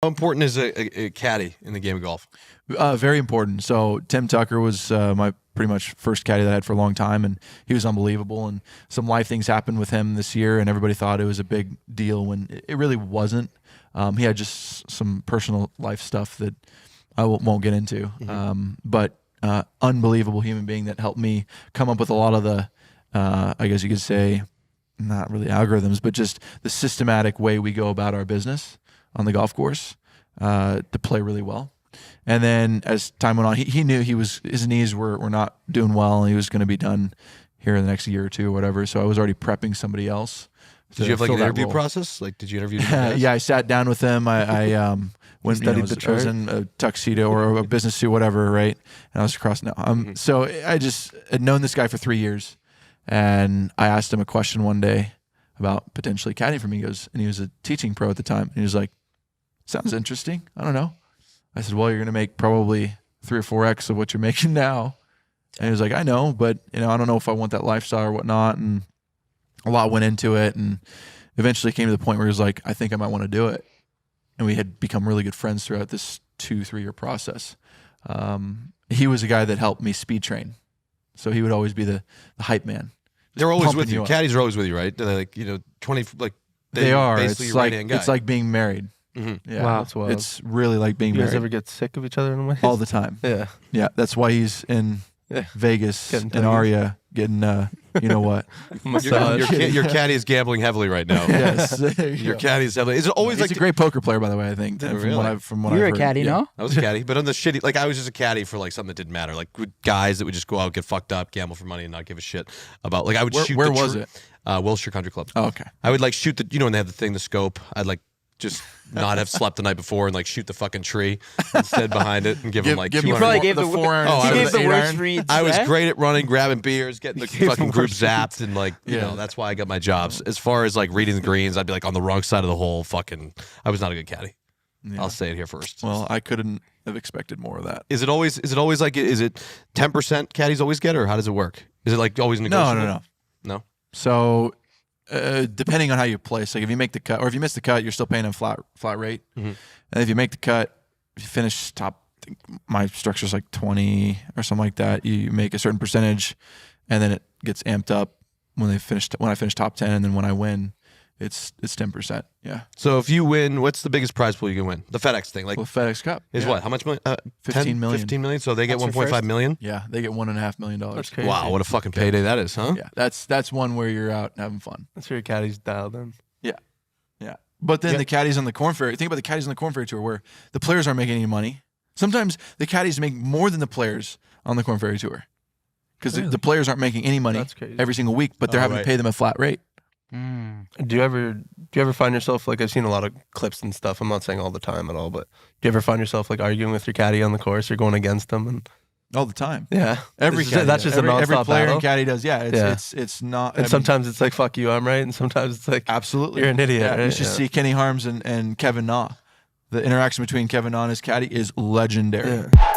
How important is a caddy in the game of golf? Very important. So Tim Tucker was my pretty much first caddy that I had for a long time, and he was unbelievable. And some life things happened with him this year, and everybody thought it was a big deal when it really wasn't. He had just some personal life stuff that I won't get into. But unbelievable human being that helped me come up with a lot of the, I guess you could say, not really algorithms, but just the systematic way we go about our business on the golf course to play really well. And then as time went on, he knew his knees were not doing well, and he was going to be done here in the next year or two or whatever. So I was already prepping somebody else. Did you have like an interview process? Like, did you interview? Yeah, I sat down with him. I when I was in a tuxedo or a business suit, whatever, right? And I was across now. So I just had known this guy for 3 years, and I asked him a question one day about potentially caddying for me. He was a teaching pro at the time, and he was like, "Sounds interesting. I don't know." I said, "Well, you're going to make probably 3 or 4x of what you're making now." And he was like, "I know, but I don't know if I want that lifestyle or whatnot." And a lot went into it, and eventually came to the point where he was like, "I think I might want to do it." And we had become really good friends throughout this 2-3 year process. He was a guy that helped me speed train, so he would always be the hype man. They're always with you. Caddies are always with you, right? They're like 20 like they are. Basically It's like being married. Yeah, Wow, that's wild. It's really like being married. You guys ever get sick of each other in a way? All the time. Yeah. That's why he's in Vegas and Aria getting you know what? Your caddy is gambling heavily right now. Yes, your caddy is heavily. Is it always he's a great poker player, by the way? I think. From what You're I've a caddy, no? I was a caddy, but on the shitty, like I was just a caddy for like something that didn't matter, like guys that would just go out, get fucked up, gamble for money, and not give a shit about. Like I would shoot. Where was it? Wilshire Country Club. Oh, okay. I would like shoot when they have the scope. I'd like just not have slept the night before and like shoot the fucking tree instead behind it and give them like 200. You probably gave the 4 iron. He gave the worst reads. I was great at running, grabbing beers, getting the fucking group zapped, and like that's why I got my jobs. As far as like reading the greens, I'd be like on the wrong side of the hole. Fucking, I was not a good caddy. Yeah. I'll say it here first. Well, I couldn't have expected more of that. Is it always like 10% caddies always get, or how does it work? Is it like always negotiable? No. So depending on how you place, like if you make the cut or if you miss the cut, you're still paying a flat rate. And if you make the cut, if you finish top, I think my structure's like 20 or something like that. You make a certain percentage, and then it gets amped up when I finish top 10, and then when I win, it's 10%. Yeah. So if you win, what's the biggest prize pool you can win? The FedEx thing, like FedEx Cup is what? How much million? 15 million. 15 million. So they get 1.5 million. Yeah, they get $1.5 million. That's crazy. Wow, what a fucking payday that is, huh? Yeah, that's one where you're out having fun. That's where your caddy's dialed in. Yeah. But then the caddies on the Corn Ferry. Think about the caddies on the Corn Ferry Tour, where the players aren't making any money. Sometimes the caddies make more than the players on the Corn Ferry Tour, because the players aren't making any money every single week, but they're having to pay them a flat rate. Do you ever find yourself, like, I've seen a lot of clips and stuff, I'm not saying all the time at all, but do you ever find yourself like arguing with your caddy on the course or going against them? And all the time. Yeah. Every caddy that's just a nonstop every player battle. and caddy does. Yeah, it's not. And sometimes it's like, fuck you, I'm right, and sometimes it's like, absolutely, you're an idiot. Yeah, right? You should see Kenny Harms and Kevin Na. The interaction between Kevin Na and his caddy is legendary. Yeah.